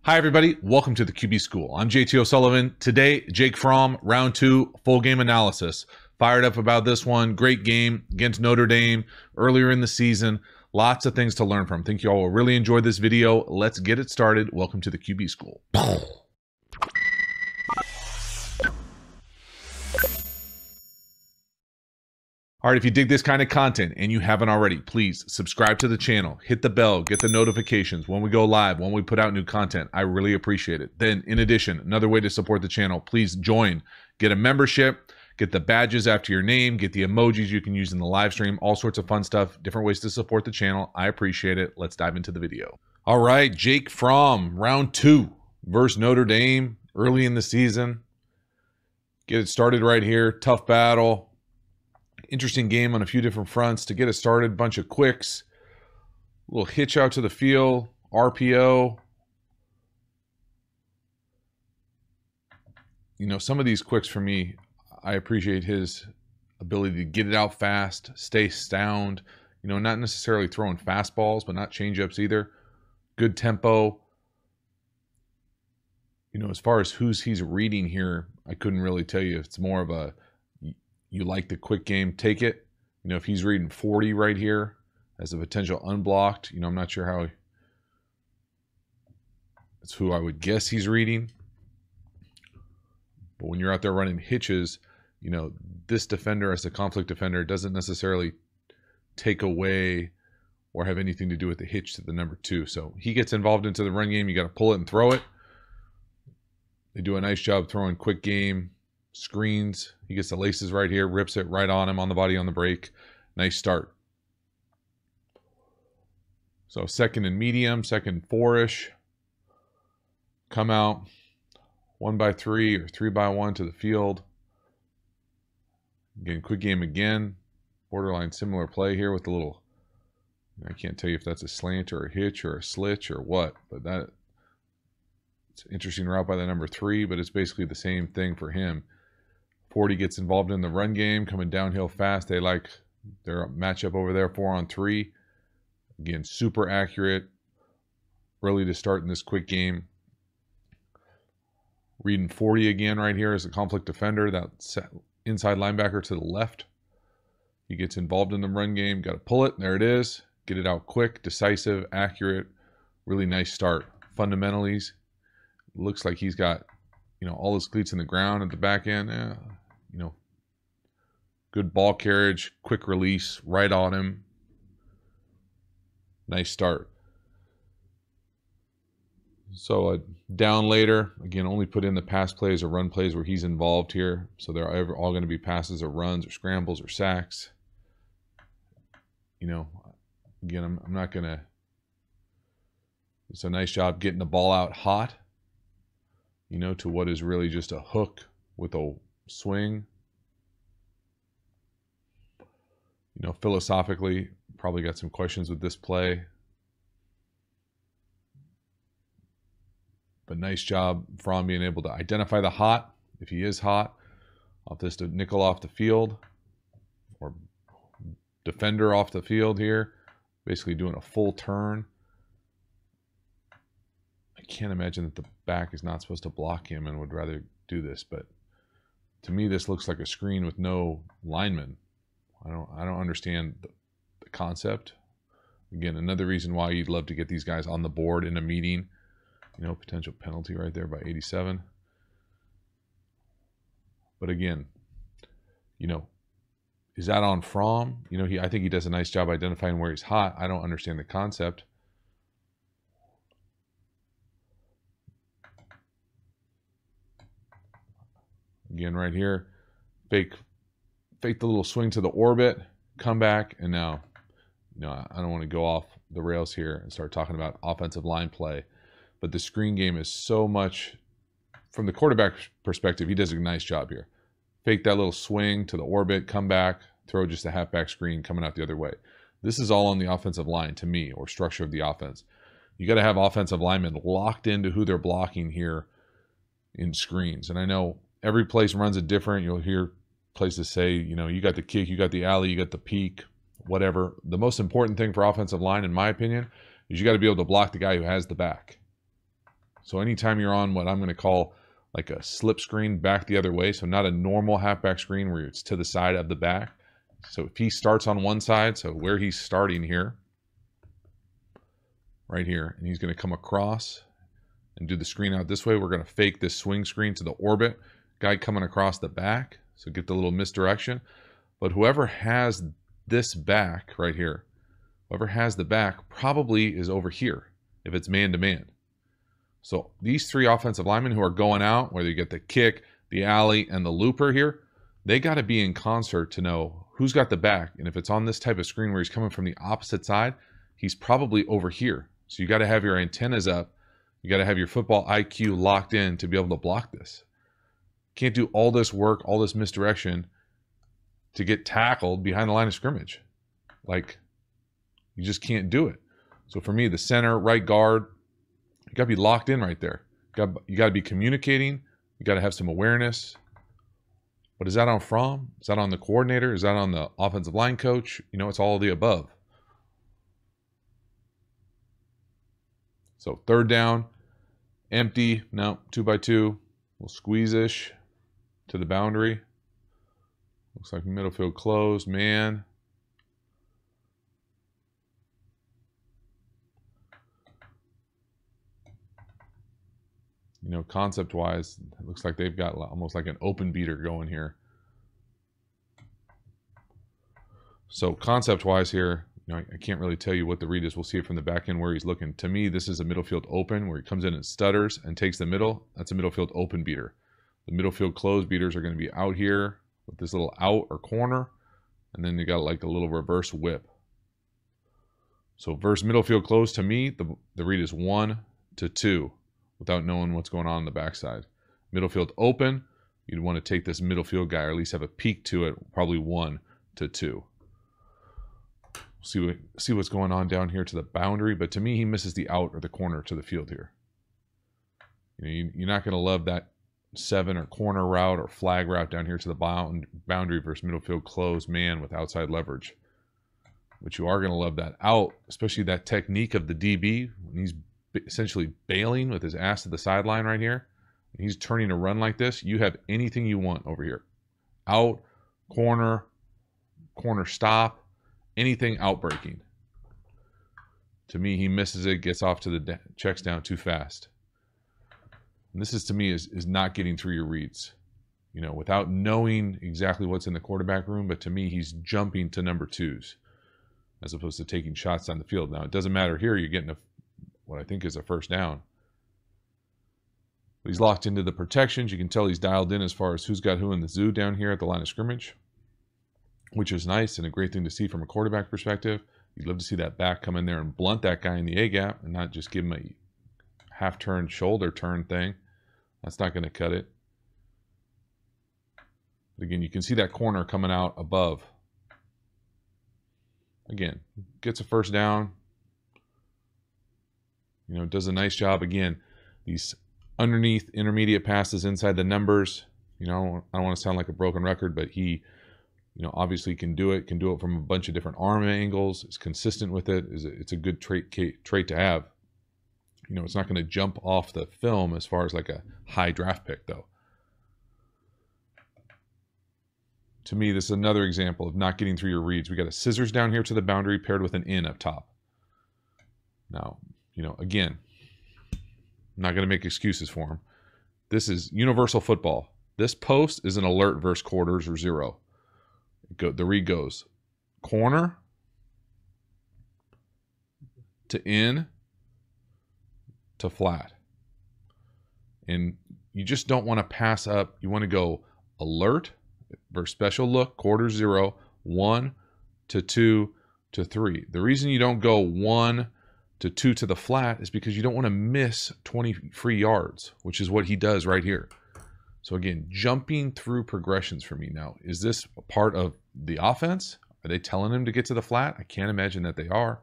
Hi, everybody. Welcome to the QB School. I'm JT O'Sullivan. Today, Jake Fromm, round 2, full game analysis. Fired up about this one. Great game against Notre Dame earlier in the season. Lots of things to learn from. Think you all will really enjoy this video. Let's get it started. Welcome to the QB School. All right, if you dig this kind of content and you haven't already, please subscribe to the channel, hit the bell, get the notifications when we go live, when we put out new content. I really appreciate it. Then, in addition, another way to support the channel, please join, get a membership, get the badges after your name, get the emojis you can use in the live stream, all sorts of fun stuff, different ways to support the channel. I appreciate it. Let's dive into the video. All right, Jake Fromm, round 2 versus Notre Dame early in the season. Get it started right here. Tough battle. Interesting game on a few different fronts. To get it started, bunch of quicks, a little hitch out to the field, RPO. You know, some of these quicks for me, I appreciate his ability to get it out fast, stay sound, you know, not necessarily throwing fastballs, but not changeups either. Good tempo. You know, as far as he's reading here, I couldn't really tell you. It's more of a, you like the quick game, take it. You know, if he's reading 40 right here as a potential unblocked, you know, I'm not sure how it's who I would guess he's reading. But when you're out there running hitches, you know, this defender as a conflict defender doesn't necessarily take away or have anything to do with the hitch to the number 2. So he gets involved into the run game. You got to pull it and throw it. They do a nice job throwing quick game. Screens, he gets the laces right here, rips it right on him, on the body, on the break. Nice start. So second and medium, second 4-ish. Come out 1-by-3 or 3-by-1 to the field. Again, quick game again. Borderline similar play here with a little, I can't tell you if that's a slant or a hitch or a slitch or what, but that it's an interesting route by the number 3, but it's basically the same thing for him. 40 gets involved in the run game, coming downhill fast. They like their matchup over there, 4-on-3. Again, super accurate. Early to start in this quick game. Reading 40 again right here as a conflict defender. That inside linebacker to the left. He gets involved in the run game. Got to pull it. There it is. Get it out quick, decisive, accurate. Really nice start. Fundamentally, looks like he's got, you know, all his cleats in the ground at the back end. You know, good ball carriage, quick release, right on him. Nice start. So down later, again, only put in the pass plays or run plays where he's involved here. So they're all going to be passes or runs or scrambles or sacks. You know, again, I'm not going to. It's a nice job getting the ball out hot, you know, to what is really just a hook with a swing. You know, philosophically, probably got some questions with this play. But nice job from being able to identify the hot, if he is hot, off this to nickel off the field, or defender off the field here, basically doing a full turn. I can't imagine that the back is not supposed to block him and would rather do this, but to me this looks like a screen with no lineman. I don't understand the concept. Again, another reason why you'd love to get these guys on the board in a meeting. You know, potential penalty right there by 87. But again, you know, is that on Fromm? You know, I think he does a nice job identifying where he's hot. I don't understand the concept. Again, right here, fake the little swing to the orbit, come back, and now, you know, I don't want to go off the rails here and start talking about offensive line play, but the screen game is so much, from the quarterback perspective, he does a nice job here. Fake that little swing to the orbit, come back, throw just a halfback screen coming out the other way. This is all on the offensive line to me, or structure of the offense. You got to have offensive linemen locked into who they're blocking here in screens. And I know every place runs it different. You'll hear places say, you know, you got the kick, you got the alley, you got the peak, whatever. The most important thing for offensive line, in my opinion, is you got to be able to block the guy who has the back. So anytime you're on what I'm going to call like a slip screen back the other way, so not a normal halfback screen where it's to the side of the back. So if he starts on one side, so where he's starting here, right here, and he's going to come across and do the screen out this way, we're going to fake this swing screen to the orbit. Guy coming across the back, so get the little misdirection. But whoever has this back right here, whoever has the back probably is over here if it's man-to-man. So these three offensive linemen who are going out, whether you get the kick, the alley, and the looper here, they got to be in concert to know who's got the back. And if it's on this type of screen where he's coming from the opposite side, he's probably over here. So you got to have your antennas up. You got to have your football IQ locked in to be able to block this. Can't do all this work, all this misdirection to get tackled behind the line of scrimmage. Like, you just can't do it. So for me, the center, right guard, you got to be locked in right there. You got to be communicating. You got to have some awareness. But is that on Fromm? Is that on the coordinator? Is that on the offensive line coach? You know, it's all of the above. So third down, empty. No, 2x2. We'll squeeze-ish to the boundary. Looks like middle field closed, man. You know, concept-wise, it looks like they've got almost like an open beater going here. So concept-wise here, you know, I can't really tell you what the read is. We'll see it from the back end where he's looking. To me, this is a middle field open where he comes in and stutters and takes the middle. That's a middle field open beater. The middle field closed beaters are going to be out here with this little out or corner. And then you got like a little reverse whip. So versus middle field closed, to me, the read is 1 to 2 without knowing what's going on the backside. Middle field open, you'd want to take this middle field guy or at least have a peek to it, probably 1 to 2. See what's going on down here to the boundary, but to me, he misses the out or the corner to the field here. You know, you're not going to love that 7 or corner route or flag route down here to the boundary versus middle field closed man with outside leverage. But you are going to love that out, especially that technique of the DB when he's essentially bailing with his ass to the sideline right here. He's turning a run like this. You have anything you want over here. Out, corner stop, anything outbreaking. To me, he misses it, gets off to the checks down too fast. And this is, to me, is not getting through your reads. You know, without knowing exactly what's in the quarterback room, but to me, he's jumping to number twos as opposed to taking shots down the field. Now, it doesn't matter here. You're getting what I think is a first down. But he's locked into the protections. You can tell he's dialed in as far as who's got who in the zoo down here at the line of scrimmage, which is nice and a great thing to see from a quarterback perspective. You'd love to see that back come in there and blunt that guy in the A-gap and not just give him a half-turn, shoulder turn thing. That's not going to cut it. But again, you can see that corner coming out above. Again, gets a first down. You know, does a nice job. Again, these underneath intermediate passes inside the numbers. You know, I don't want to sound like a broken record, but he, you know, obviously can do it from a bunch of different arm angles. Is consistent with it. It's a good trait to have. You know, it's not going to jump off the film as far as like a high draft pick, though. To me, this is another example of not getting through your reads. We got a scissors down here to the boundary paired with an in up top. Now, you know, again, I'm not going to make excuses for him. This is universal football. This post is an alert versus quarters or zero. The read goes corner to in to flat. And you just don't want to pass up. You want to go alert versus special look, quarter 0, 1 to 2 to 3. The reason you don't go 1 to 2 to the flat is because you don't want to miss 20 free yards, which is what he does right here. So again, jumping through progressions for me now. Is this a part of the offense? Are they telling him to get to the flat? I can't imagine that they are.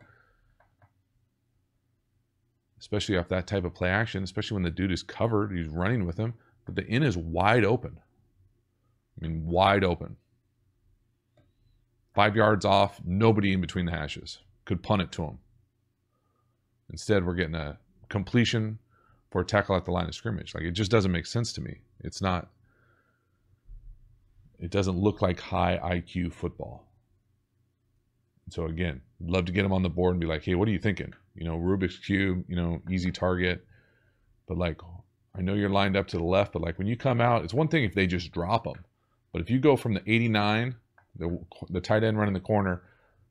Especially off that type of play action, especially when the dude is covered, he's running with him, but the in is wide open. I mean, wide open. 5 yards off, nobody in between the hashes. Could punt it to him. Instead, we're getting a completion for a tackle at the line of scrimmage. Like, it just doesn't make sense to me. It's not, it doesn't look like high IQ football. So again, love to get him on the board and be like, hey, what are you thinking? You know, Rubik's Cube, you know, easy target. But like, I know you're lined up to the left, but like when you come out, it's one thing if they just drop them. But if you go from the 89, the tight end running the corner,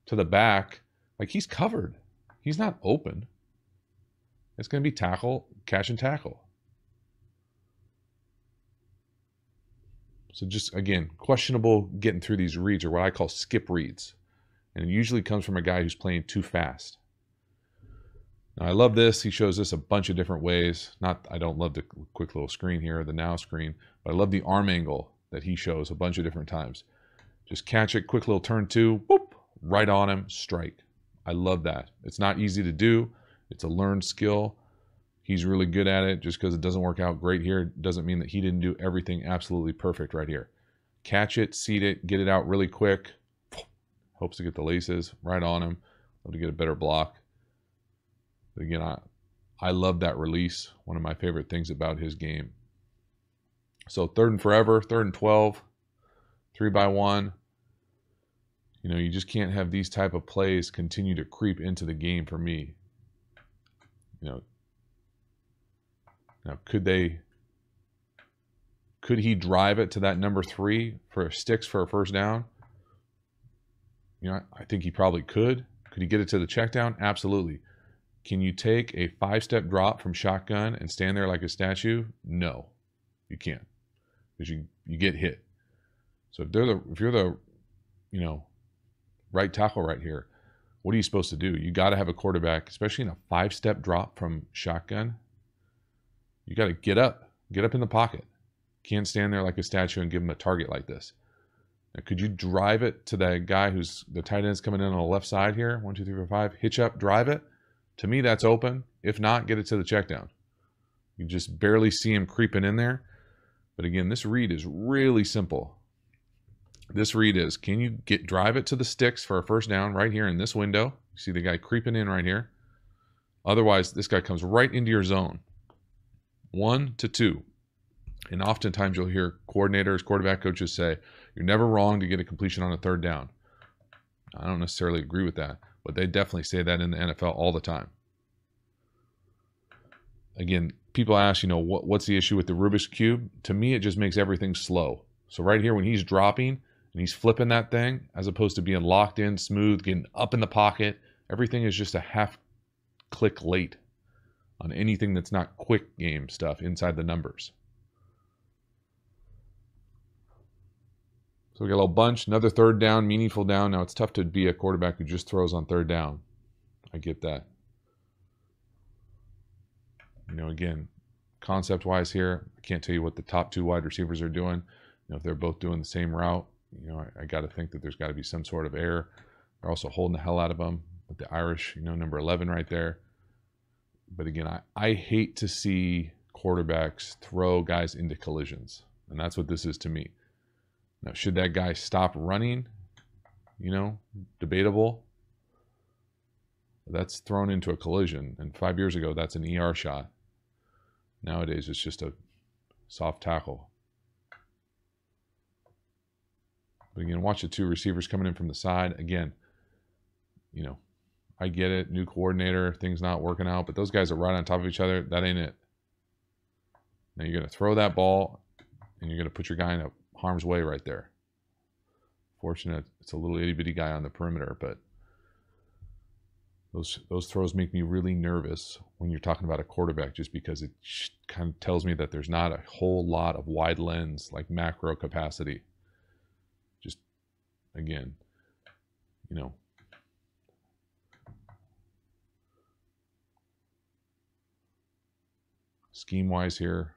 to the back, like he's covered. He's not open. It's going to be tackle, catch and tackle. So just, again, questionable getting through these reads, or what I call skip reads. And it usually comes from a guy who's playing too fast. Now, I love this. He shows this a bunch of different ways. I don't love the quick little screen here, the now screen, but I love the arm angle that he shows a bunch of different times. Just catch it, quick little turn two, whoop, right on him, strike. I love that. It's not easy to do. It's a learned skill. He's really good at it. Just because it doesn't work out great here doesn't mean that he didn't do everything absolutely perfect right here. Catch it, seat it, get it out really quick. Hopes to get the laces right on him. Love to get a better block. But again, I love that release. One of my favorite things about his game. So 3rd and forever, 3rd and 12, 3-by-1. You know, you just can't have these type of plays continue to creep into the game for me. You know, now could he drive it to that number 3 for sticks for a first down? You know, I think he probably could. Could he get it to the check down? Absolutely. Can you take a 5-step drop from shotgun and stand there like a statue? No, you can't, because you get hit. So if you're the you know, right tackle right here, what are you supposed to do? You got to have a quarterback, especially in a 5-step drop from shotgun. You got to get up in the pocket. Can't stand there like a statue and give him a target like this. Now, could you drive it to that guy who's the tight end's coming in on the left side here? 1, 2, 3, 4, 5. Hitch up, drive it. To me, that's open. If not, get it to the check down. You just barely see him creeping in there. But again, this read is really simple. This read is, can you drive it to the sticks for a first down right here in this window? You see the guy creeping in right here. Otherwise, this guy comes right into your zone. 1 to 2. And oftentimes you'll hear coordinators, quarterback coaches say, you're never wrong to get a completion on a 3rd down. I don't necessarily agree with that, but they definitely say that in the NFL all the time. Again, people ask, you know, what's the issue with the Rubik's Cube? To me, it just makes everything slow. So right here, when he's dropping and he's flipping that thing, as opposed to being locked in, smooth, getting up in the pocket, everything is just a half click late on anything that's not quick game stuff inside the numbers. So we got a little bunch, another 3rd down, meaningful down. Now it's tough to be a quarterback who just throws on 3rd down. I get that. You know, again, concept-wise here, I can't tell you what the top 2 wide receivers are doing. You know, if they're both doing the same route, you know, I got to think that there's got to be some sort of error. They're also holding the hell out of them with the Irish, you know, number 11 right there. But again, I hate to see quarterbacks throw guys into collisions, and that's what this is to me. Now, should that guy stop running? You know, debatable. That's thrown into a collision, and 5 years ago, that's an ER shot. Nowadays, it's just a soft tackle. But again, watch the 2 receivers coming in from the side. Again, you know, I get it. New coordinator, things not working out, but those guys are right on top of each other. That ain't it. Now you're going to throw that ball, and you're going to put your guy in a harm's way right there. Fortunate, it's a little itty-bitty guy on the perimeter, but those throws make me really nervous when you're talking about a quarterback, just because it kind of tells me that there's not a whole lot of wide lens, like macro capacity. Just, again, you know, scheme-wise here,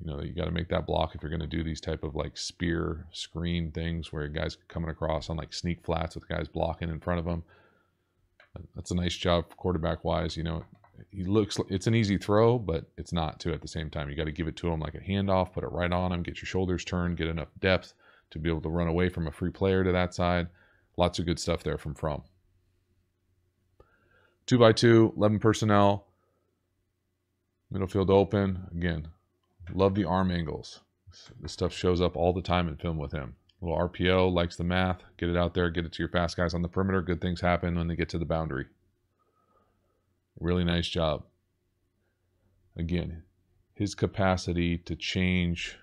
you know, you got to make that block if you're going to do these type of like spear screen things where guys coming across on like sneak flats with guys blocking in front of them. That's a nice job quarterback-wise. You know, it's an easy throw, but it's not too at the same time. You got to give it to him like a handoff, put it right on him, get your shoulders turned, get enough depth to be able to run away from a free player to that side. Lots of good stuff there from Fromm. 2x2, 11 personnel. Middle field open. Again, love the arm angles. This stuff shows up all the time in film with him. Little RPO, likes the math. Get it out there, get it to your fast guys on the perimeter. Good things happen when they get to the boundary. Really nice job. Again, his capacity to change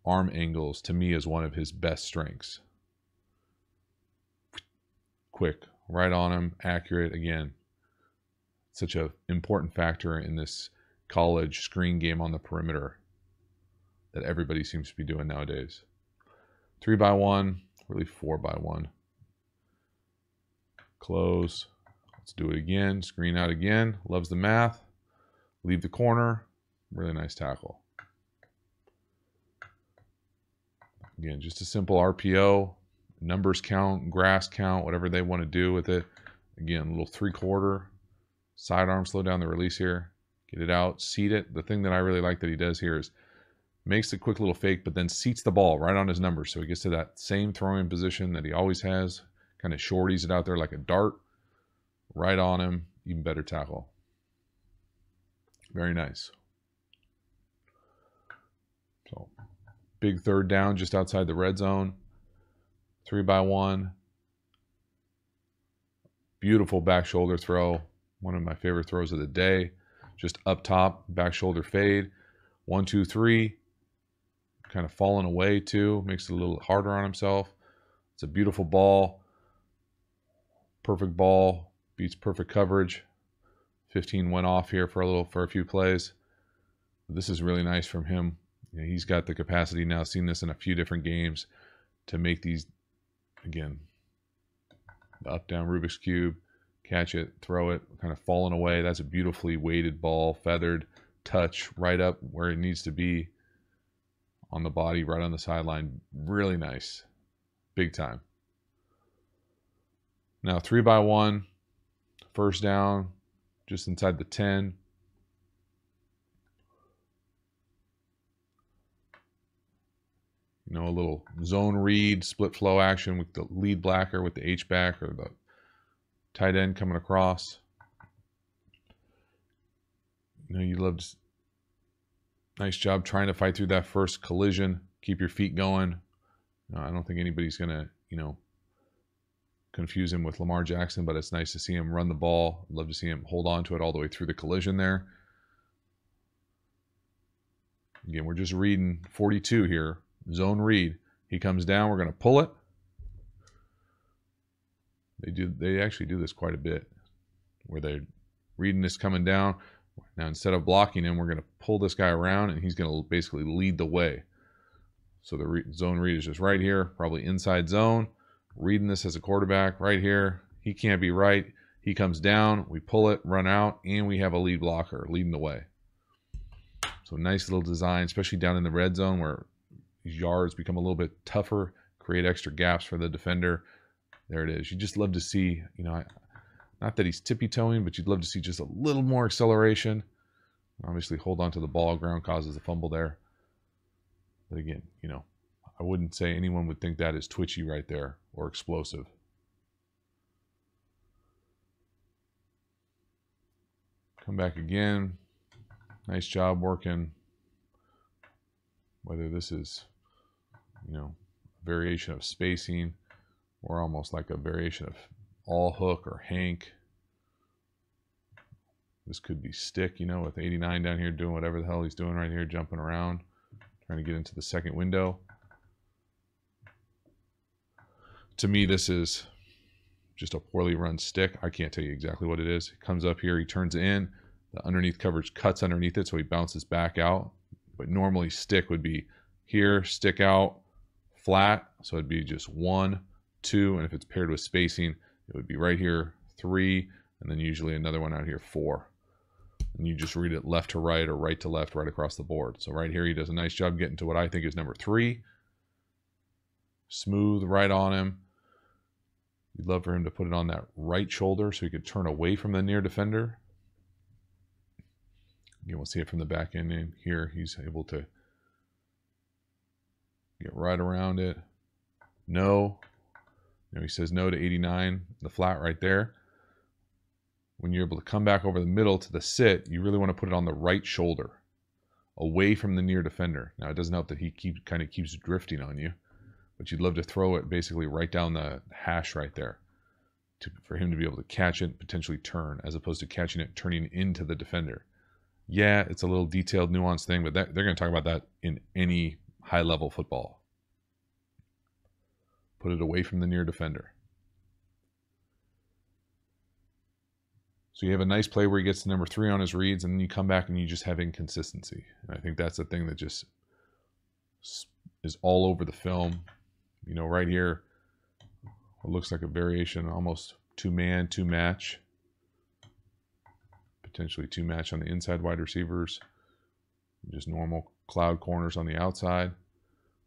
arm angles to me is one of his best strengths. Quick, right on him, accurate. Again, such an important factor in this college screen game on the perimeter that everybody seems to be doing nowadays. 3x1, really 4x1. Close. Let's do it again. Screen out again. Loves the math. Leave the corner. Really nice tackle. Again, just a simple RPO. Numbers count, grass count, whatever they want to do with it. Again, a little 3/4. Sidearm, slow down the release here. Get it out, seat it. The thing that I really like that he does here is makes a quick little fake, but then seats the ball right on his numbers. So he gets to that same throwing position that he always has. Kind of shorties it out there like a dart. Right on him. Even better tackle. Very nice. So big third down just outside the red zone. 3x1. Beautiful back shoulder throw. One of my favorite throws of the day. Just up top, back shoulder fade. 1, 2, 3. Kind of falling away too. Makes it a little harder on himself. It's a beautiful ball. Perfect ball. Beats perfect coverage. 15 went off here for a few plays. This is really nice from him. You know, he's got the capacity now, seen this in a few different games, to make these, again, the up down Rubik's Cube, catch it, throw it, kind of falling away. That's a beautifully weighted ball, feathered touch right up where it needs to be on the body, right on the sideline. Really nice. Big time. Now 3x1, first down, just inside the 10. You know, a little zone read, split flow action with the lead blacker, with the H-back or the tight end coming across. You know, you loved. Nice job trying to fight through that first collision. Keep your feet going. I don't think anybody's going to, you know, confuse him with Lamar Jackson, but it's nice to see him run the ball. I'd love to see him hold on to it all the way through the collision there. Again, we're just reading 42 here. Zone read. He comes down. We're going to pull it. They actually do this quite a bit, where they're reading this coming down. Now, instead of blocking him, we're going to pull this guy around, and he's going to basically lead the way. So the zone read is just right here, probably inside zone. Reading this as a quarterback right here. He can't be right. He comes down. We pull it, run out, and we have a lead blocker leading the way. So nice little design, especially down in the red zone where these yards become a little bit tougher, create extra gaps for the defender. There it is. You just love to see, you know, not that he's tippy-toeing, but you'd love to see just a little more acceleration. Obviously, hold on to the ball. Ground causes a fumble there. But again, you know, I wouldn't say anyone would think that is twitchy right there or explosive. Come back again. Nice job working. Whether this is, you know, a variation of spacing or almost like a variation of all hook or Hank. This could be stick, you know, with 89 down here doing whatever the hell he's doing right here, jumping around, trying to get into the second window. To me, this is just a poorly run stick. I can't tell you exactly what it is. He comes up here, he turns it in. The underneath coverage cuts underneath it, so he bounces back out. But normally stick would be here, stick out, flat. So it'd be just 1, 2, and if it's paired with spacing, it would be right here, 3, and then usually another one out here, 4. And you just read it left to right or right to left, right across the board. So right here, he does a nice job getting to what I think is number 3. Smooth, right on him. You'd love for him to put it on that right shoulder so he could turn away from the near defender. You will see it from the back end in here. He's able to get right around it. No. You know, he says no to 89, the flat right there. when you're able to come back over the middle to the sit, you really want to put it on the right shoulder, away from the near defender. Now, it doesn't help that he kind of keeps drifting on you, but you'd love to throw it basically right down the hash right there for him to be able to catch it, potentially turn, as opposed to catching it, turning into the defender. Yeah, it's a little detailed, nuanced thing, but they're going to talk about that in any high-level football. Put it away from the near defender. So you have a nice play where he gets to number 3 on his reads, and then you come back and you just have inconsistency. And I think that's the thing that just is all over the film. You know, right here, it looks like a variation, almost 2-man, 2-match. Potentially 2-match on the inside wide receivers. Just normal cloud corners on the outside.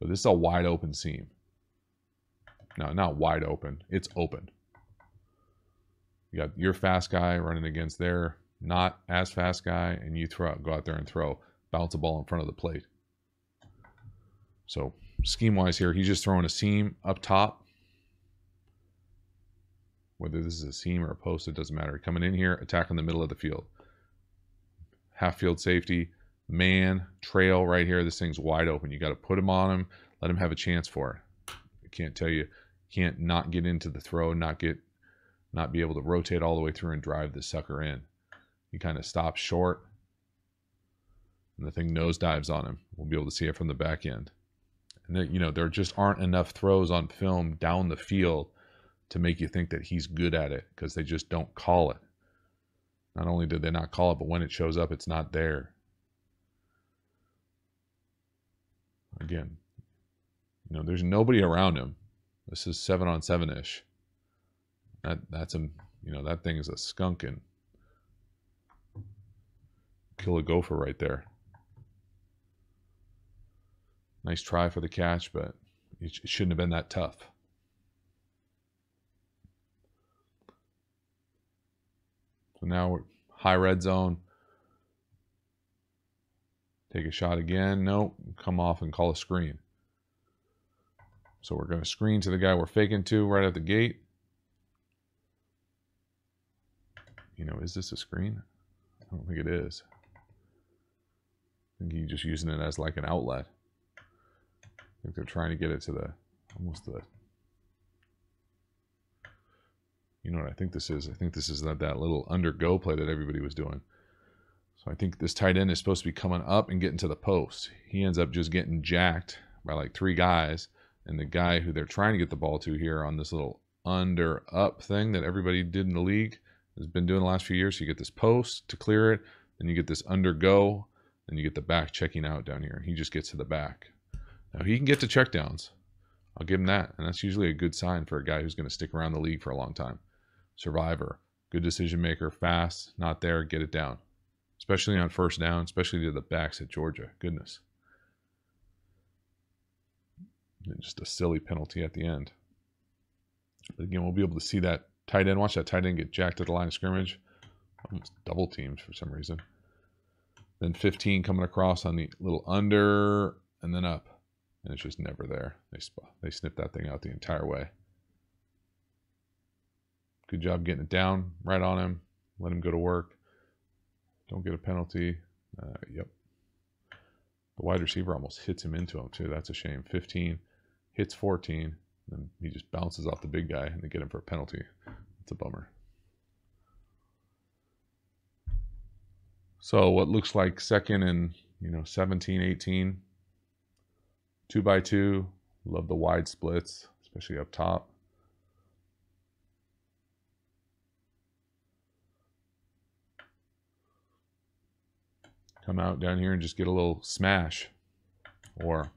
But this is a wide open seam. No, not wide open. It's open. You got your fast guy running against their not as fast guy, and you go out there and throw, bounce the ball in front of the plate. So scheme-wise here, he's just throwing a seam up top. Whether this is a seam or a post, it doesn't matter. Coming in here, attacking the middle of the field. Half field safety, man, trail right here. This thing's wide open. You got to put him on him, let him have a chance for it. I can't tell you, can't not get into the throw, not be able to rotate all the way through and drive the sucker in. He kind of stops short, and the thing nosedives on him. We'll be able to see it from the back end. And then, you know, there just aren't enough throws on film down the field to make you think that he's good at it, because they just don't call it. Not only did they not call it, but when it shows up, it's not there. Again, you know, there's nobody around him. This is 7-on-7-ish. That's a, you know, that thing is a skunk and kill a gopher right there. Nice try for the catch, but it shouldn't have been that tough. So now we're high red zone. Take a shot again. Nope. Come off and call a screen. So we're going to screen to the guy we're faking to right at the gate. You know, is this a screen? I don't think it is. I think he's just using it as like an outlet. I think they're trying to get it to the, almost the, you know what I think this is? I think this is that little undergo play that everybody was doing. So I think this tight end is supposed to be coming up and getting to the post. He ends up just getting jacked by like 3 guys. And the guy who they're trying to get the ball to here on this little under-up thing that everybody did in the league has been doing the last few years. So you get this post to clear it, then you get this undergo, then you get the back checking out down here. He just gets to the back. Now he can get to checkdowns. I'll give him that. And that's usually a good sign for a guy who's going to stick around the league for a long time. Survivor, good decision maker, fast, not there, get it down. Especially on first down, especially to the backs at Georgia. Goodness. And just a silly penalty at the end. But again, we'll be able to see that tight end. Watch that tight end get jacked at the line of scrimmage. Almost double teamed for some reason. Then 15 coming across on the little under and then up. And it's just never there. They snip that thing out the entire way. Good job getting it down right on him. Let him go to work. Don't get a penalty. Yep. The wide receiver almost hits him into him too. That's a shame. 15 hits 14. And he just bounces off the big guy and they get him for a penalty. It's a bummer. So what looks like second and 17, 18. 2x2. Love the wide splits, especially up top. Come out down here and just get a little smash or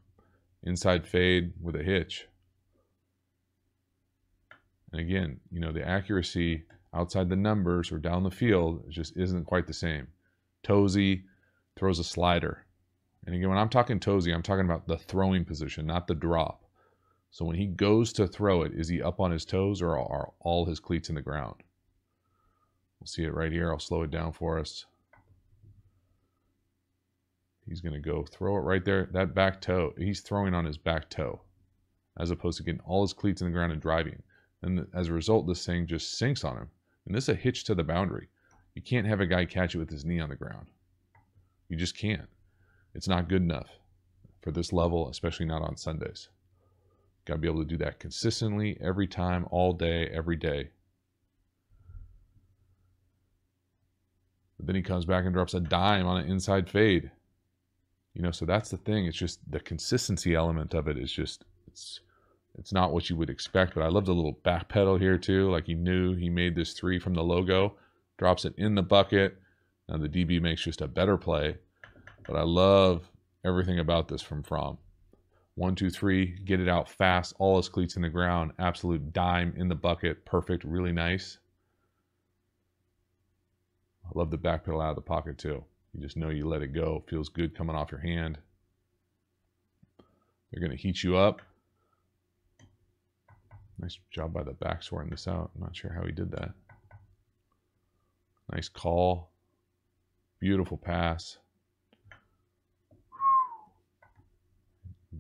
inside fade with a hitch. And again, the accuracy outside the numbers or down the field just isn't quite the same. Toesy throws a slider. And again, when I'm talking Toesy, I'm talking about the throwing position, not the drop. So when he goes to throw it, is he up on his toes or are all his cleats in the ground? We'll see it right here. I'll slow it down for us. He's going to go throw it right there. That back toe, he's throwing on his back toe as opposed to getting all his cleats in the ground and driving. And as a result, this thing just sinks on him. And this is a hitch to the boundary. You can't have a guy catch it with his knee on the ground. You just can't. It's not good enough for this level, especially not on Sundays. Got to be able to do that consistently every time, all day, every day. But then he comes back and drops a dime on an inside fade. You know, so that's the thing. It's just the consistency element of it is just, it's not what you would expect. But I love the little back pedal here too. Like he knew he made this 3 from the logo, drops it in the bucket. Now the DB makes just a better play. But I love everything about this from Fromm. 1, 2, 3, get it out fast. All his cleats in the ground. Absolute dime in the bucket. Perfect. Really nice. I love the back pedal out of the pocket too. You just know you let it go. Feels good coming off your hand. They're going to heat you up. Nice job by the back sorting this out. I'm not sure how he did that. Nice call. Beautiful pass.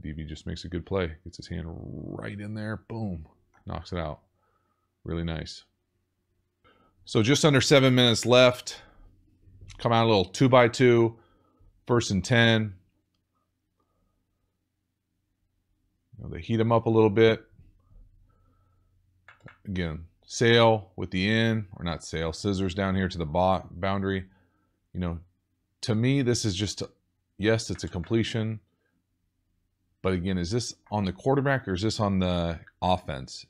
DB just makes a good play. Gets his hand right in there. Boom. Knocks it out. Really nice. So just under 7 minutes left. Come out a little 2x2. 1st and 10. You know, they heat them up a little bit. Again, sail with the in, or not sail, scissors down here to the boundary. You know, to me, this is just, yes, it's a completion. But again, is this on the quarterback or is this on the offense?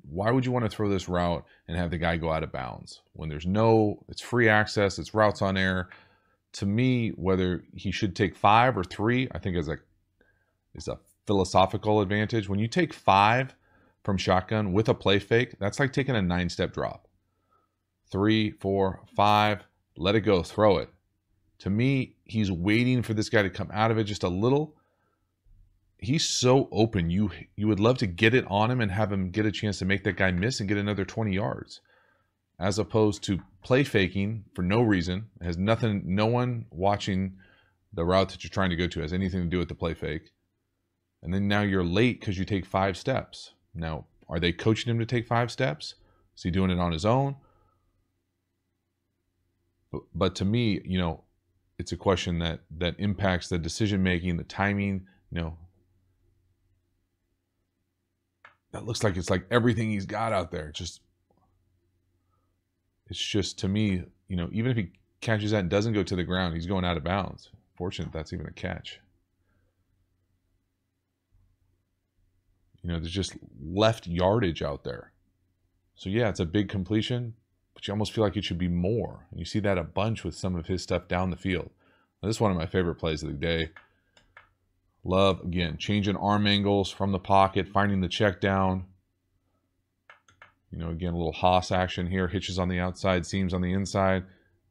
Why would you want to throw this route and have the guy go out of bounds when there's no, it's free access, it's routes on air. To me, whether he should take 5 or 3, I think is a philosophical advantage. When you take 5 from shotgun with a play fake, that's like taking a 9-step drop. 3, 4, 5, let it go, throw it. To me, he's waiting for this guy to come out of it just a little. He's so open. You would love to get it on him and have him get a chance to make that guy miss and get another 20 yards. As opposed to play faking for no reason. It has nothing, no one watching the route that you're trying to go to has anything to do with the play fake. And then now you're late because you take 5 steps. Now, are they coaching him to take 5 steps? Is he doing it on his own? But to me, you know, it's a question that impacts the decision making, the timing, you know. That looks like it's like everything he's got out there. It's just to me, you know, even if he catches that and doesn't go to the ground, he's going out of bounds. Fortunate that's even a catch. You know, there's just left yardage out there. So yeah, it's a big completion, but you almost feel like it should be more. And you see that a bunch with some of his stuff down the field. Now, this is one of my favorite plays of the day. Love, again, changing arm angles from the pocket, finding the check down. You know, again, a little Haas action here. Hitches on the outside, seams on the inside.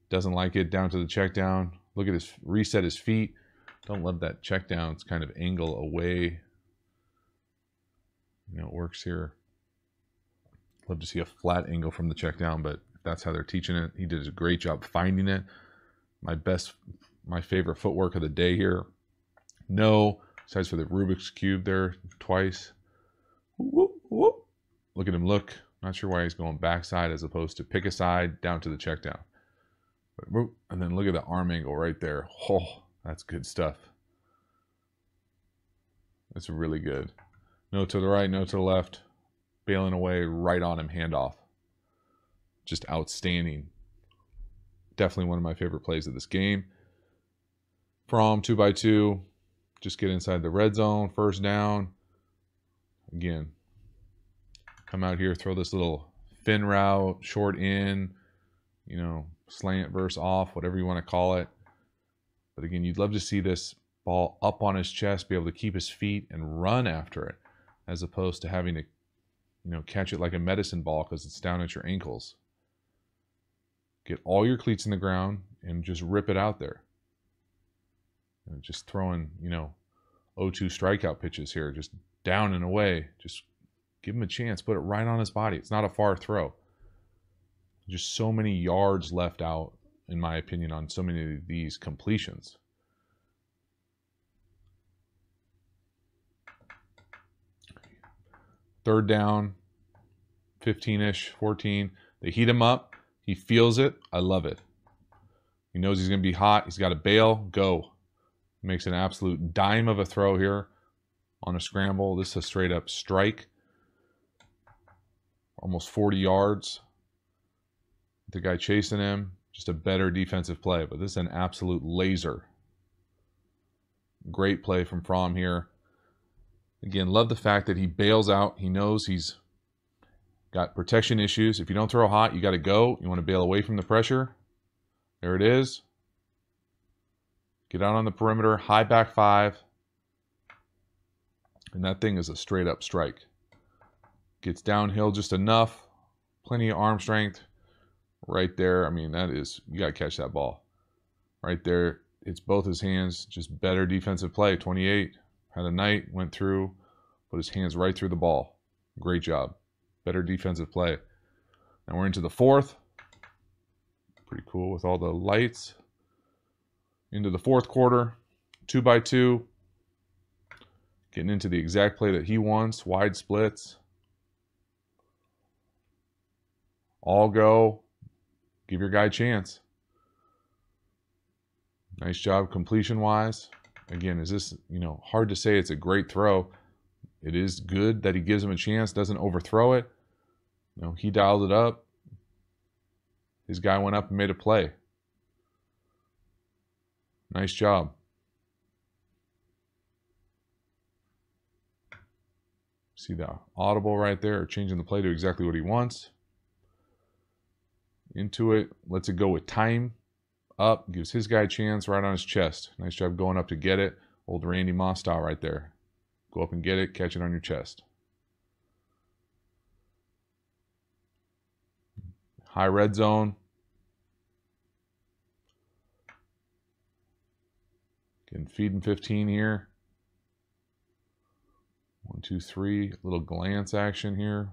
Doesn't like it, down to the check down. Look at his, reset his feet. Don't love that check down. It's kind of angle away. You know, it works here. Love to see a flat angle from the check down, but if that's how they're teaching it, he did a great job finding it. My favorite footwork of the day here. No, besides for the Rubik's Cube there twice. Whoop, whoop. Look at him look. Not sure why he's going backside as opposed to pick a side down to the check down. And then look at the arm angle right there. Oh, that's good stuff. That's really good. No to the right, no to the left. Bailing away, right on him, handoff. Just outstanding. Definitely one of my favorite plays of this game. Fromm 2x2. Just get inside the red zone, 1st down. Again, come out here, throw this little fin route, short in, you know, slant versus off, whatever you want to call it. But again, you'd love to see this ball up on his chest, be able to keep his feet and run after it, as opposed to having to, you know, catch it like a medicine ball because it's down at your ankles. Get all your cleats in the ground and just rip it out there. And just throwing, you know, 0-2 strikeout pitches here, just down and away. Just give him a chance. Put it right on his body. It's not a far throw. Just so many yards left out, in my opinion, on so many of these completions. Third down, 15-ish, 14. They heat him up. He feels it. I love it. He knows he's going to be hot. He's got a bail. Go. Makes an absolute dime of a throw here on a scramble. This is a straight up strike. Almost 40 yards. The guy chasing him. Just a better defensive play. But this is an absolute laser. Great play from Fromm here. Again, love the fact that he bails out. He knows he's got protection issues. If you don't throw hot, you got to go. You want to bail away from the pressure. There it is. Get out on the perimeter. High back 5. And that thing is a straight up strike. Gets downhill just enough. Plenty of arm strength. Right there. I mean, that is, you got to catch that ball. Right there. It's both his hands. Just better defensive play. 28. Had a night. Went through. Put his hands right through the ball. Great job. Better defensive play. And we're into the 4th. Pretty cool with all the lights. Into the 4th quarter. 2x2. Getting into the exact play that he wants. Wide splits. All go. Give your guy a chance. Nice job completion-wise. Again, is this, hard to say it's a great throw. It is good that he gives him a chance, doesn't overthrow it. He dialed it up. His guy went up and made a play. Nice job. See the audible right there, changing the play to exactly what he wants. Into it, lets it go with time. Up, gives his guy a chance right on his chest. Nice job going up to get it. Old Randy Moss style right there. Go up and get it, catch it on your chest. High red zone. Getting feeding 15 here. 1, 2, 3. A little glance action here.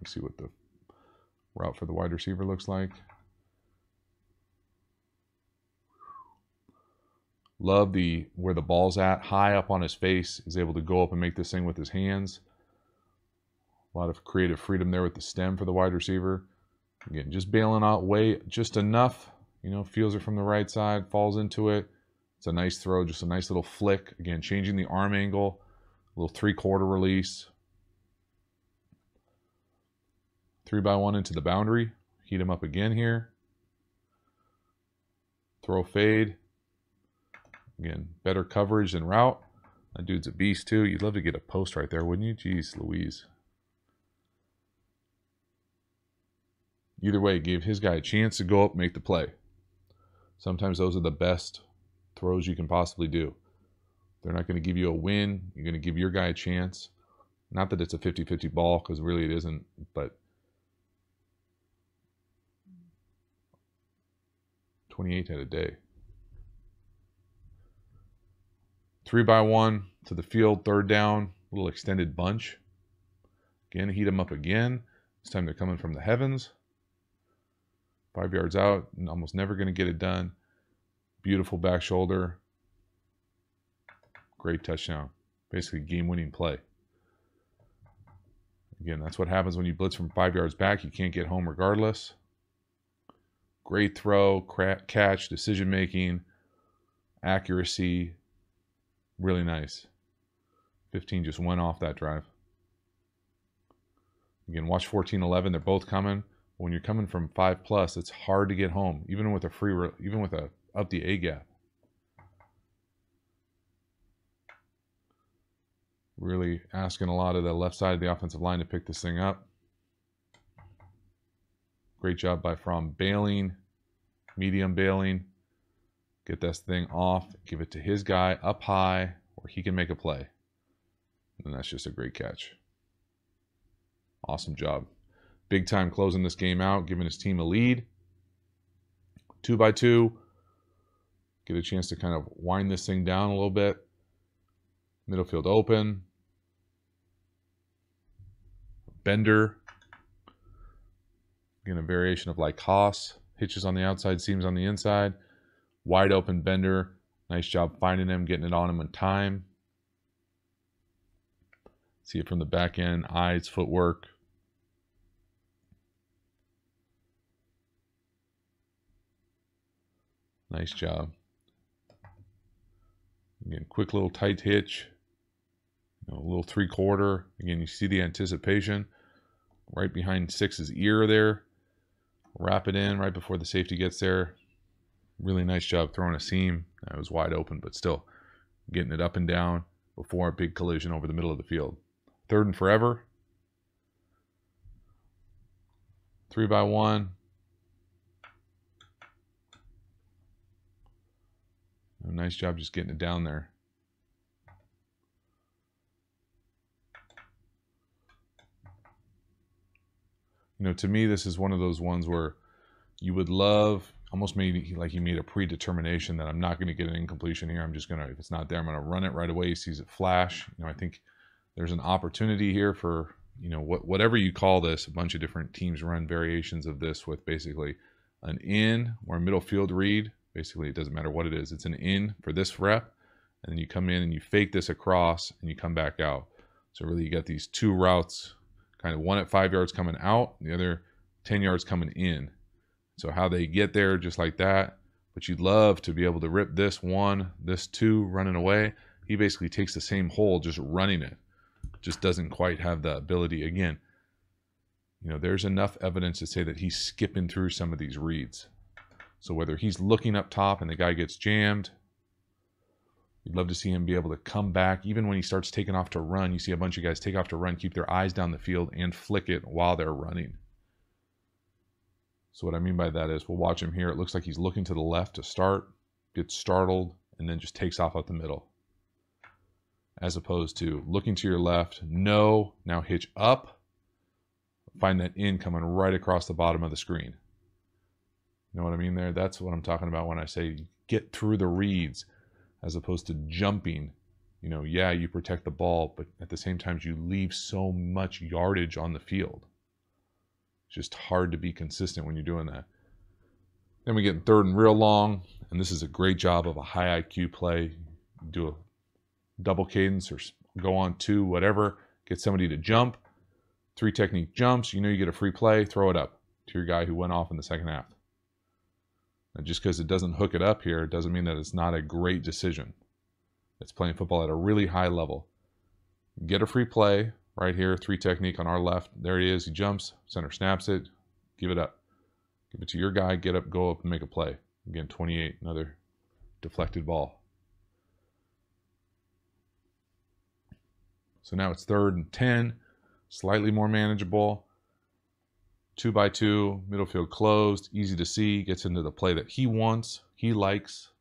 Let's see what the route for the wide receiver looks like. Love where the ball's at, high up on his face. He's able to go up and make this thing with his hands. A lot of creative freedom there with the stem for the wide receiver. Again, just bailing out way just enough. Feels it from the right side, falls into it. It's a nice throw, just a nice little flick. Again, changing the arm angle. A little 3/4 release. 3x1 into the boundary. Heat him up again here. Throw fade. Again, better coverage than route. That dude's a beast too. You'd love to get a post right there, wouldn't you? Jeez Louise. Either way, gave his guy a chance to go up and make the play. Sometimes those are the best throws you can possibly do. They're not going to give you a win. You're going to give your guy a chance. Not that it's a 50-50 ball, because really it isn't, but 28 had a day. 3x1 to the field, 3rd down, little extended bunch. Again, heat them up again. This time they're coming from the heavens. 5 yards out, and almost never going to get it done. Beautiful back shoulder. Great touchdown. Basically game-winning play. Again, that's what happens when you blitz from 5 yards back. You can't get home regardless. Great throw, catch, decision-making, accuracy. Really nice. 15 just went off that drive. Again, watch 14-11. They're both coming. When you're coming from 5+, it's hard to get home, even with a up the A gap. Really asking a lot of the left side of the offensive line to pick this thing up. Great job by Fromm bailing, medium bailing. Get this thing off, give it to his guy up high where he can make a play. And that's just a great catch. Awesome job. Big time closing this game out, giving his team a lead. 2x2. Get a chance to kind of wind this thing down a little bit. Middle field open. Bender. Again, a variation of like Haas. Hitches on the outside, seams on the inside. Wide open Bender. Nice job finding him, getting it on him in time. See it from the back end. Eyes, footwork. Nice job. Again, quick little tight hitch. A little 3/4. Again, you see the anticipation right behind 6's ear there. Wrap it in right before the safety gets there. Really nice job throwing a seam. That was wide open, but still getting it up and down before a big collision over the middle of the field. 3rd and forever. 3-by-1. Nice job just getting it down there. You know, to me, this is one of those ones where you would love, almost maybe like he made a predetermination that I'm not going to get an incompletion here. I'm just going to, if it's not there, I'm going to run it right away. He sees it flash. You know, I think there's an opportunity here for, you know, whatever you call this. A bunch of different teams run variations of this with basically an in or a middle field read. Basically, it doesn't matter what it is. It's an in for this rep, and then you come in and you fake this across, and you come back out. So really, you got these 2 routes, kind of one at 5 yards coming out, the other 10 yards coming in. So how they get there, just like that. But you'd love to be able to rip this 1, this 2, running away. He basically takes the same hole, just running it. Just doesn't quite have the ability. Again, you know, there's enough evidence to say that he's skipping through some of these reads. So whether he's looking up top and the guy gets jammed, you'd love to see him be able to come back. Even when he starts taking off to run, you see a bunch of guys take off to run, keep their eyes down the field, and flick it while they're running. So what I mean by that is, we'll watch him here. It looks like he's looking to the left to start, gets startled, and then just takes off out the middle. As opposed to looking to your left, no, now hitch up, find that in coming right across the bottom of the screen. You know what I mean there? That's what I'm talking about when I say get through the reads as opposed to jumping. You know, yeah, you protect the ball, but at the same time, you leave so much yardage on the field. It's just hard to be consistent when you're doing that. Then we get in 3rd and real long, and this is a great job of a high IQ play. Do a double cadence or go on 2, whatever. Get somebody to jump. 3 technique jumps. You know you get a free play. Throw it up to your guy who went off in the second half. And just because it doesn't hook it up here doesn't mean that it's not a great decision. It's playing football at a really high level. Get a free play right here, 3 technique on our left. There he is. He jumps. Center snaps it. Give it up. Give it to your guy. Get up, go up, and make a play. Again, 28, another deflected ball. So now it's 3rd and 10, slightly more manageable. 2-by-2, middle field closed, easy to see, gets into the play that he wants, he likes.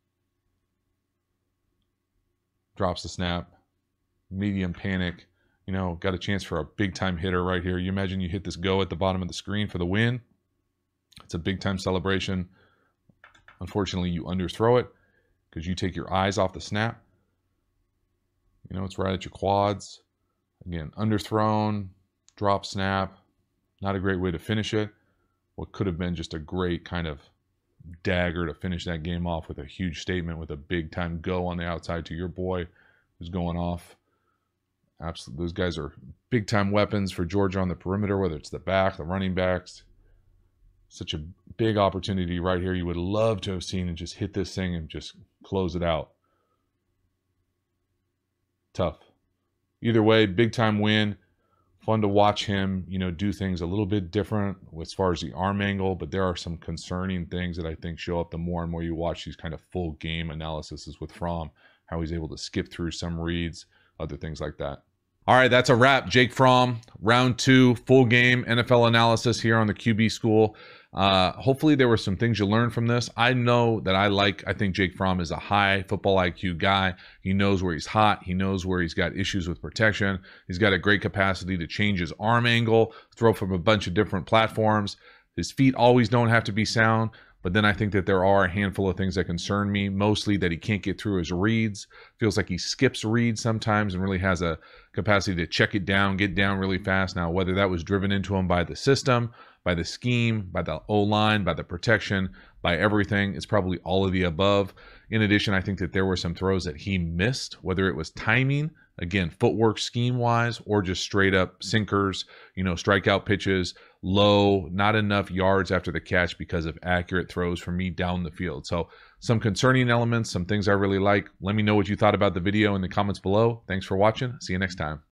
Drops the snap, medium panic. You know, got a chance for a big-time hitter right here. You imagine you hit this go at the bottom of the screen for the win. It's a big-time celebration. Unfortunately, you underthrow it because you take your eyes off the snap. You know, it's right at your quads. Again, underthrown, drop snap. Not a great way to finish it. What could have been just a great kind of dagger to finish that game off with a huge statement with a big-time go on the outside to your boy who's going off. Absolutely, those guys are big-time weapons for Georgia on the perimeter, whether it's the back, the running backs. Such a big opportunity right here. You would love to have seen and just hit this thing and just close it out. Tough. Either way, big-time win. Fun to watch him, you know, do things a little bit different as far as the arm angle, but there are some concerning things that I think show up the more and more you watch these kind of full game analyses with Fromm, how he's able to skip through some reads, other things like that. All right, that's a wrap. Jake Fromm, round 2, full game NFL analysis here on the QB School. Hopefully there were some things you learned from this. I know that I think Jake Fromm is a high football IQ guy. He knows where he's hot. He knows where he's got issues with protection. He's got a great capacity to change his arm angle, throw from a bunch of different platforms. His feet always don't have to be sound. But then I think that there are a handful of things that concern me, mostly that he can't get through his reads. Feels like he skips reads sometimes and really has a capacity to check it down, get down really fast. Now, whether that was driven into him by the system, by the scheme, by the O-line, by the protection, by everything, it's probably all of the above. In addition, I think that there were some throws that he missed, whether it was timing, again, footwork scheme-wise, or just straight up sinkers, you know, strikeout pitches, low, not enough yards after the catch because of accurate throws for me down the field. So some concerning elements, some things I really like. Let me know what you thought about the video in the comments below. Thanks for watching. See you next time.